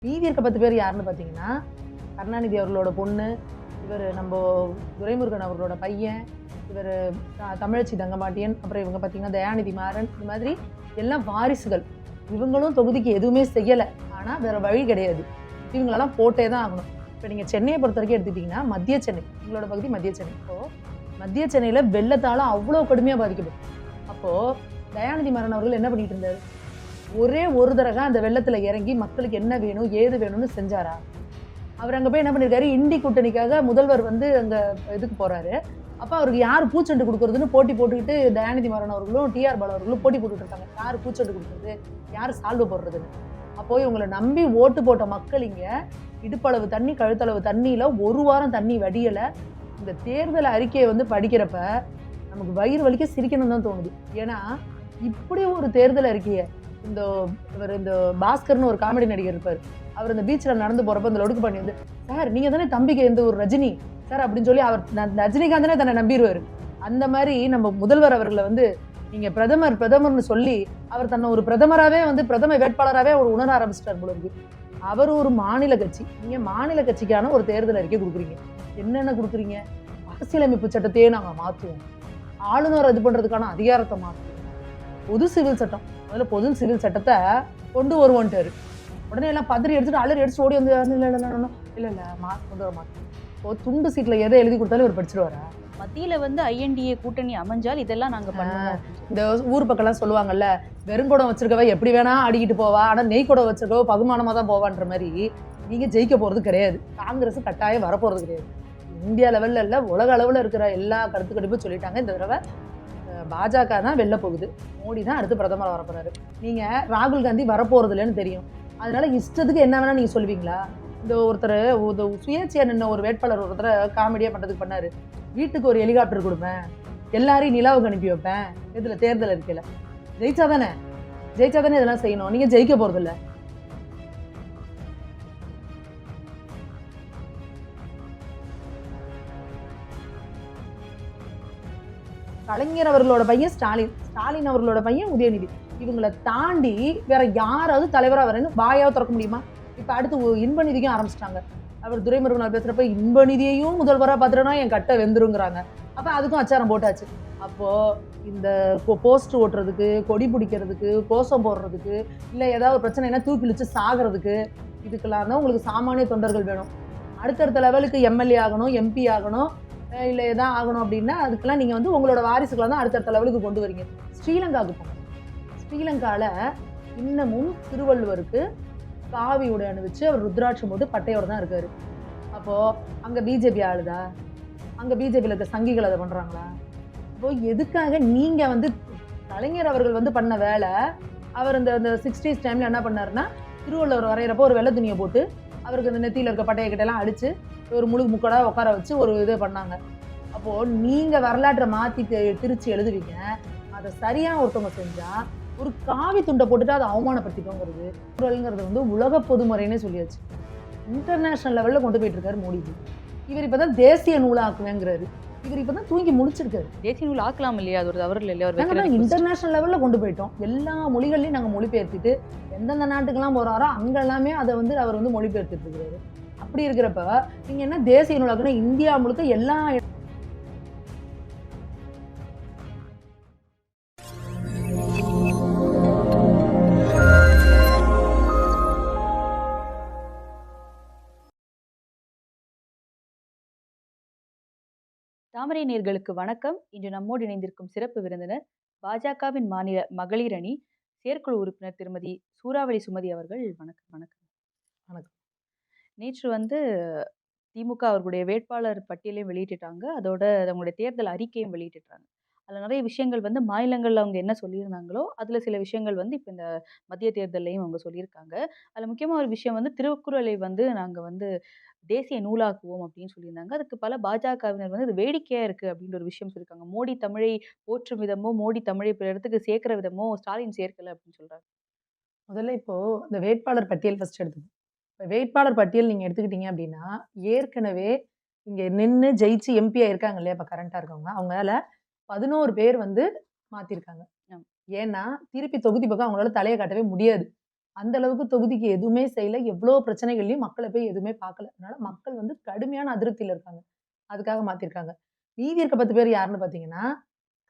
மீதி இருக்க 10 பேர் யாருன்னு பார்த்தீங்கன்னா, கருணாநிதி அவர்களோட பொண்ணு, இவரு நம்ப துரைமுருகன் அவர்களோட பையன், இவரு தமிழச்சி தங்கபாண்டியன், அப்புறம் இவங்க பார்த்தீங்கன்னா தயாநிதி மாறன், இந்த மாதிரி எல்லாம் வாரிசுகள். இவங்களும் தொகுதிக்கு எதுவுமே செய்யல. ஆனா வேற வழி கிடையாது. இவங்களெல்லாம் போட்டே தான் ஆகணும். இப்ப நீங்க சென்னைய பொறுத்தவரைக்கும் எடுத்துக்கிட்டீங்கன்னா, மத்திய சென்னை. எங்களோட பகுதி மத்திய சென்னை. இப்போ மத்திய சென்னையில வெள்ளத்தால அவ்ளோ கடுமையா பாதிக்கப்படும். அப்போ தயாநிதி மாறன் அவர்கள் என்ன பண்ணிட்டு இருந்தாரு? ஒரே ஒரு தடக அந்த வெள்ளத்துல இறங்கி மக்களுக்கு என்ன வேணும், ஏது வேணும்னு செஞ்சாரா? அவர் அங்க போய் என்ன பண்ணிருக்காரு, இண்டி கூட்டணிக்காக முதல்வர் வந்து அங்க இதுக்கு போறாரு. அப்ப அவருக்கு யார் பூச்செண்டு குடுக்குறதுன்னு போட்டி போட்டுக்கிட்டு தயாநிதி மாறன் அவர்களும், டி.ஆர். பாலு அவர்களும் போட்டி போட்டுட்டு இருக்காங்க. யார் பூச்செண்டு குடுக்குறது, யார் சால்வ போடுறதுன்னு. அப்போ இவங்கள நம்பி ஓட்டு போட்ட மக்கள் இங்க இடுப்பளவு தண்ணி, கழுத்தளவு தண்ணியில ஒரு வாரம் தண்ணி வடியல. இந்த தேர்தல் அறிக்கையை வந்து படிக்கிறப்ப நமக்கு வயிறு வலிக்க சிரிக்கணும்னு தான் தோணுது. ஏன்னா, இப்படி ஒரு தேர்தல் அறிக்கைய இந்த பாஸ்கர்னு ஒரு காமெடி நடிகர் இருப்பாரு. அவர் இந்த பீச்ல நடந்து போறப்ப இந்த லொடுக்கு பண்ணி வந்து, சார் நீங்க தானே தம்பிக்கு இந்த ஒரு ரஜினி சார் அப்படின்னு சொல்லி அவர் ரஜினிகாந்தனே தன்னை நம்பிடுவாரு. அந்த மாதிரி நம்ம முதல்வர் அவர்களை வந்து நீங்க பிரதமர்னு சொல்லி அவர் தன்னை ஒரு பிரதமராவே வந்து பிரதம வேட்பாளராகவே அவர் உணர ஆரம்பிச்சிட்டார் போல இருக்கு. அவர் ஒரு மாநில கட்சி. நீங்க மாநில கட்சிக்கான ஒரு தேர்தல் அறிக்கை கொடுக்குறீங்க. என்னென்ன கொடுக்குறீங்க? அரசியலமைப்பு சட்டத்தையே நாங்க மாத்துவோம். ஆளுநர் இது பண்றதுக்கான அதிகாரத்தை மாத்துவோம். பொது சிவில் சட்டம், முதல்ல பொது சிவில் சட்டத்தை கொண்டு வருவோன்ட்டாரு. உடனே எல்லாம் பதறி எடுத்துட்டு அலறி அடிச்சு ஓடி வந்து இல்ல கொண்டு வர மாட்டோம். இப்போ துண்டு சீட்ல எதை எழுதி கொடுத்தாலும் இவர் படிச்சிருவாரா? மத்தியில வந்து ஐஎன்டிஏ கூட்டணி அமைஞ்சால் இதெல்லாம் நாங்க பண்ணுவோம். இந்த ஊர் பக்கம்லாம் சொல்லுவாங்கல்ல, வெறுங்குடம் வச்சிருக்கவ எப்படி வேணா ஆடிக்கிட்டு போவா, ஆனா நெய் குடம் வச்சிருக்கவ பகுமானமா தான் போவான்ற மாதிரி நீங்க ஜெயிக்க போறது கிடையாது. காங்கிரஸ் கட்டாயம் வரப்போறது கிடையாது. இந்தியா லெவல்ல இல்ல, உலக அளவுல இருக்கிற எல்லா கருத்து கணிப்பும் சொல்லிட்டாங்க. இந்த தடவை பாஜக தான் வெல்ல போகுது. மோடி தான் அடுத்து பிரதமர் வரப்போறாரு. நீங்க ராகுல் காந்தி வரப்போறது இல்லைன்னு தெரியும். அதனால இஷ்டத்துக்கு என்ன வேணா நீங்க சொல்லுவீங்களா? இந்த ஒருத்தர் சுயேட்சையா நின்ன ஒரு வேட்பாளர் ஒருத்தர் காமெடியா பண்றதுக்கு பண்ணாரு. வீட்டுக்கு ஒரு ஹெலிகாப்டர் கொடுப்பேன், எல்லாரையும் நிலாவுக்கு அனுப்பி வைப்பேன். இதுல தேர்தல் அறிக்கையில ஜெயிச்சாதானே இதெல்லாம் செய்யணும். நீங்க ஜெயிக்க போறது இல்ல. கலைஞர் அவர்களோட பையன் ஸ்டாலின் அவர்களோட பையன் உதயநிதி. இவங்களை தாண்டி வேற யாராவது தலைவரா வரேன்னு வாயாவது திறக்க முடியுமா? இப்ப அடுத்து இன்பநிதிக்கும் ஆரம்பிச்சிட்டாங்க. அவர் துரைமுருகன் பேசுறப்ப இன்பநிதியையும் முதல்வரா பாத்துறனா என் கட்டை வெந்துருங்கிறாங்க. அப்ப அதுக்கும் அச்சாரம் போட்டாச்சு. அப்போ இந்த போஸ்ட் ஓட்டுறதுக்கு, கொடி பிடிக்கிறதுக்கு, கோஷம் போடுறதுக்கு, இல்ல ஏதாவது பிரச்சனைனா தூக்கி இழுச்சு சாகிறதுக்கு, இதுக்கெல்லாம் தான் உங்களுக்கு சாமானிய தொண்டர்கள் வேணும். அடுத்தடுத்த லெவலுக்கு எம்எல்ஏ ஆகணும், எம்பி ஆகணும், இல்லை எதாவது ஆகணும் அப்படின்னா அதுக்கெல்லாம் நீங்கள் வந்து உங்களோட வாரிசுகளை தான் அடுத்தடுத்த லெவலுக்கு கொண்டு வரீங்க. ஸ்ரீலங்காவுக்கு போங்க. ஸ்ரீலங்காவில் இன்னமும் திருவள்ளுவருக்கு காவி உடை அணிவிச்சு அவர் ருத்ராட்சம் போட்டு பட்டையோடு தான் இருக்காரு. அப்போது அங்கே பிஜேபி ஆளுதா? அங்கே பிஜேபியில் இருக்க சங்கிகள் அதை பண்ணுறாங்களா? இப்போது எதுக்காக நீங்கள் வந்து கலைஞர் அவர்கள் வந்து பண்ண வேலை, அவர் இந்த 60s டைமில் என்ன பண்ணாருன்னா, திருவள்ளுவர் வரைகிறப்போ ஒரு வெள்ளை துணியை போட்டு அவருக்கு அந்த நெத்தியில் இருக்க பட்டையை கிட்டெல்லாம் அடித்து ஒரு முக்கடாக உட்கார வச்சு ஒரு இது பண்ணாங்க. அப்போது நீங்கள் வரலாற்றை மாற்றி திரிச்சு எழுதுவீங்க. அதை சரியாக ஒருத்தவங்க செஞ்சால் ஒரு காவி துண்டை போட்டுட்டு அதை அவமானப்படுத்திட்டோங்கிறது குரல்ங்கிறது வந்து உலக பொதுமுறைன்னே சொல்லியாச்சு. இன்டர்நேஷனல் லெவலில் கொண்டு போயிட்டு இருக்காரு மோடிஜி. இவர் இப்போ தான் தேசிய நூலாக்குவேங்கிறாரு. இவர் இப்போ தான் தூங்கி முடிச்சிருக்காரு. தேசிய நூல் ஆக்கலாம் இல்லையா? அது ஒரு தவறு இல்லையா? இன்டர்நேஷனல் லெவலில் கொண்டு போயிட்டோம். எல்லா மொழிகள்லையும் நாங்கள் மொழிபெயர்த்துட்டு எந்தெந்த நாட்டுக்கெல்லாம் போகிறாரோ அங்கெல்லாமே அதை வந்து அவர் வந்து மொழிபெயர்த்துட்டு இருக்கிறாரு. அப்படி இருக்கிறப்ப நீங்க என்ன தேசிய நூலாக்குன்னா இந்தியா முழுக்க எல்லா தாமரை நேர்களுக்கு வணக்கம். இன்று நம்மோடு இணைந்திருக்கும் சிறப்பு விருந்தினர் பாஜகவின் மாநில மகளிர் அணி செயற்குழு உறுப்பினர் திருமதி சூறாவளி சுமதி அவர்கள். வணக்கம். வணக்கம். வணக்கம். நேற்று வந்து திமுக அவர்களுடைய வேட்பாளர் பட்டியலையும் வெளியிட்டுட்டாங்க. அதோட அவங்களுடைய தேர்தல் அறிக்கையும் வெளியிட்டுட்டாங்க. அதில் நிறைய விஷயங்கள் வந்து மாநிலங்களில் அவங்க என்ன சொல்லியிருந்தாங்களோ அதில் சில விஷயங்கள் வந்து இப்போ இந்த மத்திய தேர்தலையும் அவங்க சொல்லியிருக்காங்க. அதில் முக்கியமாக ஒரு விஷயம் வந்து திருக்குறளை வந்து நாங்கள் வந்து தேசிய நூலாக்குவோம் அப்படின்னு சொல்லியிருந்தாங்க. அதுக்கு பல பாஜகவினர் வந்து இது வேடிக்கையாக இருக்குது அப்படின்ற ஒரு விஷயம் சொல்லியிருக்காங்க. மோடி தமிழை போற்றும் விதமோ, மோடி தமிழை பிற இடத்துக்கு சேர்க்கிற விதமோ ஸ்டாலின் சேர்க்கலை அப்படின்னு சொல்கிறாங்க. முதல்ல இப்போ இந்த வேட்பாளர் பட்டியல் ஃபர்ஸ்ட் எடுத்துக்கோங்க. இப்போ வேட்பாளர் பட்டியல் நீங்கள் எடுத்துக்கிட்டீங்க அப்படின்னா ஏற்கனவே இங்கே நின்று ஜெயிச்சு எம்பி ஆயிருக்காங்க இல்லையா? இப்போ கரண்ட்டாக இருக்கவங்க அவங்களால 11 பேர் வந்து மாற்றிருக்காங்க. ஏன்னா திருப்பி தொகுதி பக்கம் அவங்களால தலையை காட்டவே முடியாது. அந்த அளவுக்கு தொகுதிக்கு எதுவுமே செய்யல. எவ்வளோ பிரச்சனைகள்லயும் மக்கள போய் எதுவுமே பார்க்கல. அதனால மக்கள் வந்து கடுமையான அதிருப்தியில இருக்காங்க. அதுக்காக மாத்திருக்காங்க. மீதி இருக்க 10 பேர் யாருன்னு பார்த்தீங்கன்னா,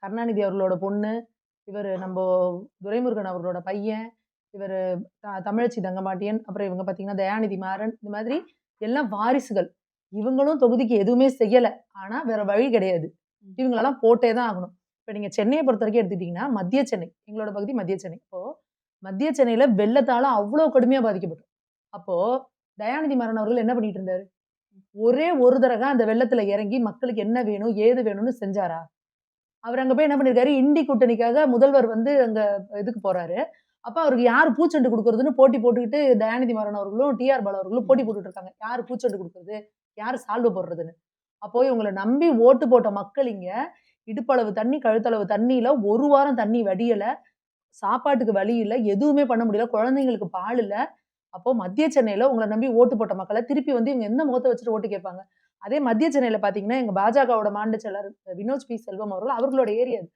கருணாநிதி அவர்களோட பொண்ணு, இவரு நம்போ துரைமுருகன் அவர்களோட பையன், இவரு தமிழச்சி தங்கமாட்டியன், அப்புறம் இவங்க பார்த்தீங்கன்னா, தயாநிதி மாறன், இந்த மாதிரி எல்லாம் வாரிசுகள். இவங்களும் தொகுதிக்கு எதுவுமே செய்யல. ஆனா வேற வழி கிடையாது. ம். இவங்களலாம் போட்டே தான் ஆகணும். இப்ப நீங்க சென்னைய பொறுத்தவரைக்கும் எடுத்துக்கிட்டீங்கன்னா, மத்திய சென்னை. எங்களோட பகுதி மத்திய சென்னை. இப்போ மத்திய சென்னையில வெள்ளத்தால அவ்ளோ கடுமையா பாதிக்கப்பட்டோம். அப்போ தயாநிதி மாறன் அவர்கள் என்ன பண்ணிட்டு இருந்தாரு? ஒரே ஒரு தடவ அந்த வெள்ளத்துல இறங்கி மக்களுக்கு என்ன வேணும்? ஏது வேணும்னு செஞ்சாரா? அவர் அங்க போய் என்ன பண்ணியிருக்காரு? இண்டி கூட்டணிக்காக முதல்வர் வந்து அங்க இதுக்கு போறாரு. அப்ப அவருக்கு யாரு பூச்செண்டு குடுக்குறதுன்னு போட்டி போட்டுக்கிட்டு தயாநிதி மாறன் அவர்களும், டி.ஆர். பாலு அவர்களும் போட்டி போட்டுட்டு இருக்காங்க. யாரு பூச்செண்டு குடுக்குறது? யாரு சால்வ போடுறதுன்னு. அப்போ இவங்கள நம்பி ஓட்டு போட்ட மக்கள் இங்க இடுப்பளவு தண்ணி, கழுத்தளவு தண்ணியில 1 வாரம் தண்ணி வடியல. சாப்பாட்டுக்கு வழி இல்ல. எதுவுமே பண்ண முடியல. குழந்தைங்களுக்கு பால் இல்ல. அப்போ மத்திய சென்னையில உங்கள நம்பி ஓட்டு போட்ட மக்கள திருப்பி வந்து இவங்க எந்த முகத்த வச்சுட்டு ஓட்டு கேட்பாங்க? அதே மத்திய சென்னையில பார்த்தீங்கன்னா, எங்க பாஜகவோட மாநில செயலர் வினோத் பி. செல்வம் அவர்கள் அவர்களோட ஏரியா அது.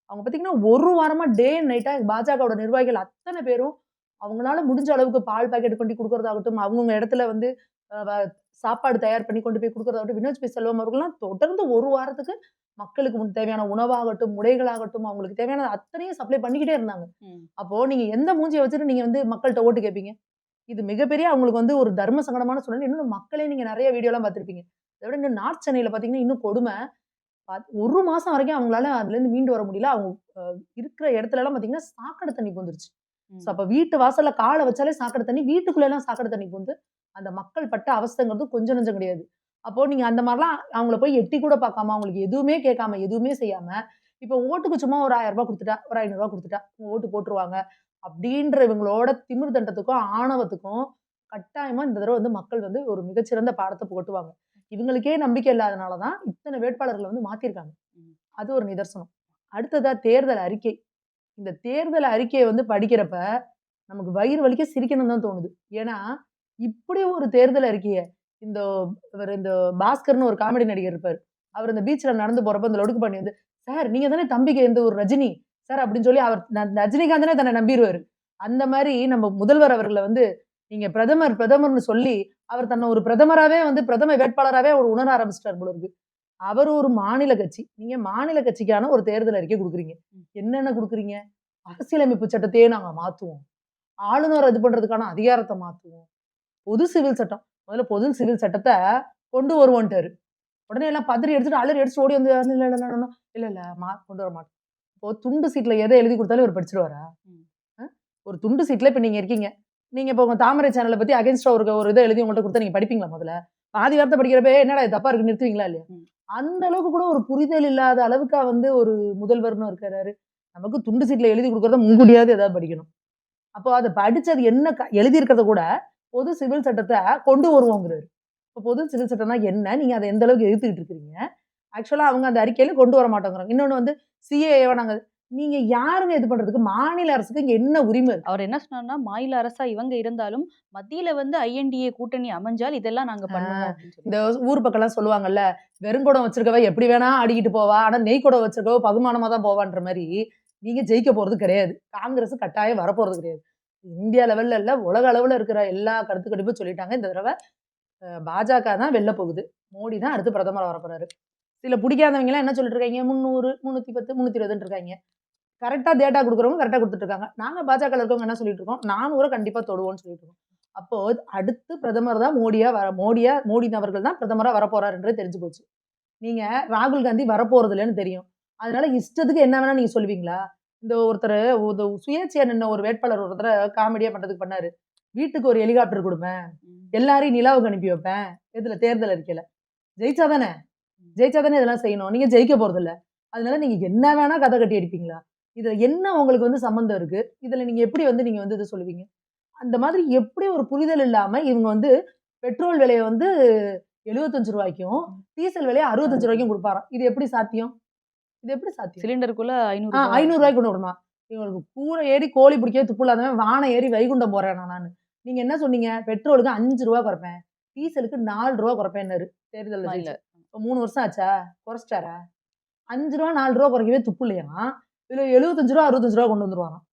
அவங்க பார்த்தீங்கன்னா, 1 வாரமா டே அண்ட் நைட்டா பாஜகவோட நிர்வாகிகள் அத்தன பேரும் அவங்களால முடிஞ்ச அளவுக்கு பால் பாக்கெட் கொண்டு குடுக்குறதாகட்டும், அவங்கவங்க இடத்துல வந்து அ வ சாப்பாடு தயார் பண்ணி கொண்டு போய் குடுக்குறதாகட்டும், வினோத் பி. செல்வம் அவர்கள்லாம் தொடர்ந்து 1 வாரத்துக்கு மக்களுக்கு தேவையான உணவாகட்டும், உடைகளாகட்டும், அவங்களுக்கு தேவையான அத்தனையும் சப்ளை பண்ணிக்கிட்டே இருந்தாங்க. ம். அப்போ நீங்க எந்த மூஞ்சிய வச்சுட்டு நீங்க வந்து மக்கள்ட்ட ஓட்டு கேட்பீங்க? இது மிகப்பெரிய அவங்களுக்கு வந்து ஒரு தர்ம சங்கடமான சூழ்நிலை. இன்னும் மக்களே நீங்க நெறைய வீடியோலாம் பார்த்திருப்பீங்க. இத விட இன்னும் நார்த் சென்னையில பார்த்தீங்கன்னா, இன்னும் கொடும. 1 மாசம் வரைக்கும் அவங்களால அதுலேருந்து மீண்டு வர முடியல. அவங்க அ இருக்கிற இடத்துலலாம் பார்த்தீங்கன்னா, சாக்கடை தண்ணி புந்துருச்சு. ம். அப்ப வீட்டு வாசல்ல கால வச்சாலே சாக்கடை தண்ணி, வீட்டுக்குள்ளலாம் சாக்கடை தண்ணி புகுந்து, அந்த மக்கள் பட்ட அவஸ்தைங்கிறது கொஞ்சம் நஞ்சம் கிடையாது. அப்போ நீங்க அந்த மாரிலாம் அவங்கள போய் எட்டி கூட பார்க்காம, அவங்களுக்கு எதுவுமே கேட்காம, எதுவுமே செய்யாம, இப்போ ஓட்டுக்கு சும்மா ஒரு ரூ. 1000 குடுத்துட்டா, ஒரு ரூ. 500 குடுத்துட்டா, ஓட்டு போட்டுருவாங்க. அப்டின்ற இவங்களோட திமிர் தண்டத்துக்கும், ஆணவத்துக்கும் கட்டாயமா இந்த தடவ வந்து மக்கள் வந்து ஒரு மிகச்சிறந்த பாடத்த புகட்டுவாங்க. இவங்களுக்கே நம்பிக்கை இல்லாதனால தான் இத்தன வேட்பாளர்கள வந்து மாத்திருக்காங்க. ம். அது ஒரு நிதர்சனம். அடுத்ததா தேர்தல் அறிக்கை. இந்த தேர்தல் அறிக்கைய வந்து படிக்கிறப்ப, நமக்கு வயிறு வலிக்க சிரிக்கணும்னு தான் தோணுது. ஏன்னா, இப்படி ஒரு தேர்தல் அறிக்கைய இந்த இந்த பாஸ்கர்ன்னு ஒரு காமெடி நடிகர் இருப்பாரு. அவர் இந்த பீச்ல நடந்து போறப்ப இந்த லொடுக்கு பண்ணி வந்து, "சார் நீங்க தானே தம்பிக்கு இந்த ஒரு ரஜினி சார்" அப்படின்னு சொல்லி அவர் ரஜினிகாந்த்னே தன்னை நம்பிருவாரு. அந்த மாரி நம்ம முதல்வர் அவர்கள வந்து, நீங்க பிரதமர் பிரதமர்ன்னு சொல்லி, அவர் தன்னை ஒரு பிரதமராவே வந்து பிரதம வேட்பாளராவே அவர் உணர ஆரம்பிச்சுட்டார் போல இருக்கு. அவர் ஒரு மாநில கட்சி. நீங்க மாநில கட்சிக்கான ஒரு தேர்தல் அறிக்கை குடுக்குறீங்க. ம். என்னென்ன குடுக்குறீங்க? அரசியலமைப்பு சட்டத்தையே நாங்க மாத்துவோம். ஆளுநர இது பண்றதுக்கான அதிகாரத்த மாத்துவோம். பொது சிவில் சட்டம். முதல்ல பொது சிவில் சட்டத்த கொண்டு வருவோன்ட்டாரு. உடனே எல்லாம் பதறி அடிச்சுட்டு, அலறி அடிச்சுட்டு ஓடி வந்து, "இல்ல, இல்ல, இல்ல, இல்ல, இல்ல, இல்ல கொண்டு வர மாட்டோம்." இப்போ துண்டு சீட்ல எத எழுதி குடுத்தாலும் இவரு படிச்சுருவாரா? ம். அ ஒரு துண்டு சீட்ல இப்ப நீங்க இருக்கீங்க. நீங்க இப்ப உங்க தாமரை சேனல பத்தி அகைன்ஸ்டா ஒரு இத எழுதி உங்கள்ட்ட குடுத்தா நீங்க படிப்பீங்களா முதல்ல? பாதி வார்த்தை படிக்கிறப்ப, "என்னடா இது தப்பா இருக்குன்னு" நிறுத்துவீங்களா இல்லையா? ம். அந்த அளவுக்கு கூட ஒரு புரிதல் இல்லாத அளவுக்கா வந்து ஒரு முதல்வர்ன்னு இருக்கிறாரு. நமக்கு துண்டு சீட்ல எழுதி குடுக்குறத முன்கூட்டியாவது ஏதாவது படிக்கணும். அப்போ அத படிச்சது என்ன எழுதியிருக்கிறத கூட பொது சிவில் சட்டத்த கொண்டு வருவோங்கிறாரு. இப்ப பொது சிவில் சட்டம்னா என்ன? நீங்க அத எந்த அளவுக்கு எதிர்த்துக்கிட்டு இருக்கிறீங்க? ஆக்சுவலா அவங்க அந்த அறிக்கையில கொண்டு வர மாட்டோங்கிறாங்க. இன்னொன்னு வந்து சிஏஏவ நாங்க நீங்க யாருங்க இது பண்றதுக்கு? மாநில அரசுக்கு இங்க என்ன உரிமை இருக்கு? அவர் என்ன சொன்னார்ன்னா, மாநில அரசா இவங்க இருந்தாலும், மத்தியில வந்து ஐஎன்டிஏ கூட்டணி அமைஞ்சால் இதெல்லாம் நாங்க ஆ பண்ணுவோம் அப்படின்னு இந்த சொல்லியிருக்காரு. ஊர் பக்கம்லாம் சொல்லுவாங்கல்ல, வெறுங்குடம் வச்சிருக்கவ எப்படி வேணா ஆடிக்கிட்டு போவா. ஆனா நெய் குடம் வச்சிருக்கவ பகுமானமா தான் போவான்ற மாரி, நீங்க ஜெயிக்க போறது கிடையாது. காங்கிரஸ் கட்டாயம் வரப்போறது கிடையாது. இந்தியா லெவல்ல இல்ல, உலக அளவுல இருக்கிற எல்லா கருத்து கணிப்பும் சொல்லிட்டாங்க. இந்த தடவ பாஜக தான் வெல்ல போகுது. மோடி தான் அடுத்து பிரதமரா வரப்போறாரு. சில புடிக்காதவங்கலாம் என்ன சொல்லிட்டு இருக்காய்ங்க, 300, 310, 320ன்னு இருக்காய்ங்க. கரெக்ட்டா டேட்டா குடுக்குறவங்க கரெக்ட்டா குடுத்துட்டு இருக்காங்க. நாங்க பாஜகல இருக்கவங்க என்ன சொல்லிட்டு இருக்கோம், 400 கண்டிப்பா தொடுவோம்ன்னு சொல்லிட்டு இருக்கோம். அப்போ அடுத்து பிரதமர் தான் மோடி அவர்கள் தான் பிரதமரா வரப்போறாருன்றது தெரிஞ்சு போச்சு. நீங்க ராகுல் காந்தி வரப்போறது இல்லன்னு தெரியும். அதனால இஷ்டத்துக்கு என்ன வேணா நீங்க சொல்லுவீங்களா? இந்த ஒருத்தரு சுயேட்சையா நின்ன ஒரு வேட்பாளர் ஒரு தடவ காமெடியா பண்றதுக்கு பண்ணாரு. வீட்டுக்கு ஒரு ஹெலிகாப்டர் குடுப்பேன். ம். எல்லாரையும் நிலாவுக்கு அனுப்பி வைப்பேன். எதுல தேர்தல் அறிக்கையில. ஜெயிச்சா தானே! ம். ஜெயிச்சா தானே இதெல்லாம் செய்யணும். நீங்க ஜெயிக்க போறதில்ல. அதனால நீங்க என்ன வேணா கத கட்டி அடிப்பீங்களா? இதுல என்ன உங்களுக்கு வந்து சம்மந்தம் இருக்கு? இதுல நீங்க எப்படி வந்து நீங்க வந்து இத சொல்லுவீங்க? அந்த மாதிரி எப்படி ஒரு புரிதல் இல்லாம இவங்க வந்து பெட்ரோல் விலைய வந்து ரூ. 75க்கும், ம். டீசல் விலைய ரூ. 65க்கும் குடுப்பாராம். இது எப்படி சாத்தியம்? இது எப்படி சாத்தியம்? சிலிண்டருக்குள்ள ரூ. ரூ. 500 500 கொண்டு வரணுமா? இவங்களுக்கு கூரை ஏறி கோழி பிடிக்கவே துப்பு இல்லாதவன் வானம் ஏறி வைகுண்டம் போறேனா நானு. நீங்க என்ன சொன்னீங்க? பெட்ரோலுக்கு ரூ. 5 குறைப்பேன். டீசலுக்கு ரூ. 4 குறைப்பேன்னாரு. தேர்தல்ல இல்ல. ஜெயிச்சு. இப்ப 3 வருஷம் ஆச்சா? குறைச்சிட்டாரா? ரூ. 5 ரூ. 4 குறைக்கவே துப்பு இல்லையாம். இதுல ரூ. 75 ரூ. 65 கொண்டு வந்துருவாராம்.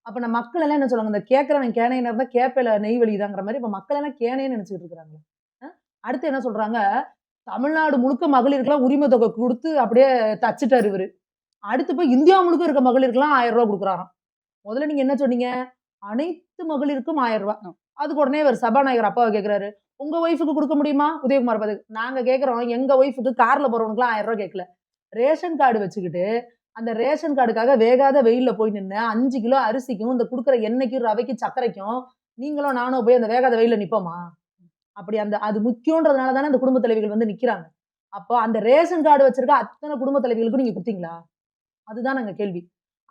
அப்ப நான் மக்கள் எல்லாம் என்ன சொல்லுவாங்க, இந்த கேட்கிறவன் கேனையனா இருந்தா கேப்பையில நெய் வலியுதாங்கிற மாரி இப்ப மக்கள் எல்லாம் கேனைன்னு நினைச்சுட்டு இருக்காங்க. அ அடுத்து என்ன சொல்றாங்க, தமிழ்நாடு முழுக்க மகளிருக்கெல்லாம் உரிமை தொகை குடுத்து அப்படியே தச்சுட்டாரு இவரு. அடுத்து போய் இந்தியா முழுக்க இருக்க மகளிருக்கெல்லாம் ரூ. 1000 குடுக்குறாராம். முதல்ல நீங்க என்ன சொன்னீங்க? அனைத்து மகளிருக்கும் ரூ. 1000. ஆ. அதுக்கு உடனே இவரு சபாநாயகர் அப்பாவ கேட்கிறாரு. உங்க ஒய்ஃப்க்கு குடுக்க முடியுமா? உதயகுமார் பதில். நாங்க கேட்கிறோம், எங்க ஒய்ஃப்க்கு கார்ல போறவனுக்குலாம் ரூ. 1000 கேட்கல. ரேஷன் கார்டு வச்சுக்கிட்டு, அந்த ரேஷன் கார்டுக்காக வேகாத வெயில்ல போய் நின்னு 5 கிலோ அரிசிக்கும், இந்த குடுக்குற எண்ணெய்க்கும், ரவைக்கும், சர்க்கரைக்கும் நீங்களும் நானும் போய் அந்த வேகாத வெயில்ல நிப்போமா? அப்படி அந்த அது முக்கியம்ன்றதுனால தானே அந்த குடும்ப தலைவிகள் வந்து நிக்கிறாங்க. அப்போ அந்த ரேஷன் கார்டு வச்சிருக்க அத்தன குடும்ப தலைவிகளுக்கும் நீங்க குடுத்தீங்களா? அதுதான் நாங்க கேள்வி.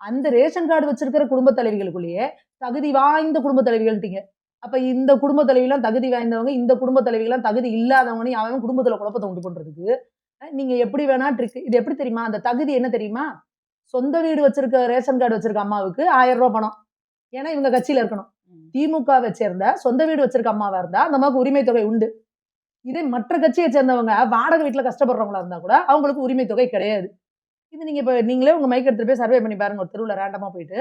அந்த ரேஷன் கார்டு வச்சிருக்கிற குடும்ப தலைவிகளுக்குள்ளேயே தகுதி வாய்ந்த குடும்ப தலைவிகள்ட்டீங்க. அப்ப இந்த குடும்ப தலைவிலாம் தகுதி வாய்ந்தவங்க, இந்த குடும்ப தலைவிகள்லாம் தகுதி இல்லாதவங்கன்னு அவன் குடும்பத்துல குழப்பத்த உண்டு பண்றதுக்கு, நீங்க எப்படி வேணா ட்ரிக் இது எப்படி தெரியுமா? அந்த தகுதி என்ன தெரியுமா? சொந்த வீடு வச்சிருக்க ரேஷன் கார்டு வச்சிருக்க அம்மாவுக்கு ரூ. 1000 பணம். ஏன்னா இவங்க கட்சியில இருக்கணும். ம். திமுகவை சேர்ந்த சொந்த வீடு வச்சிருக்க அம்மாவா இருந்தா, அந்த அம்மாவுக்கு உரிமை தொகை உண்டு. இதே மற்ற கட்சியை சேர்ந்தவங்க வாடகை வீட்ல கஷ்டப்படுறவங்களா இருந்தா கூட, அவங்களுக்கு உரிமை தொகை கிடையாது. இது நீங்க இப்ப நீங்களே உங்க மைக் எடுத்துட்டு போய் சர்வே பண்ணி பாருங்க. ஒரு தெருவுல ரேண்டமா போயிட்டு.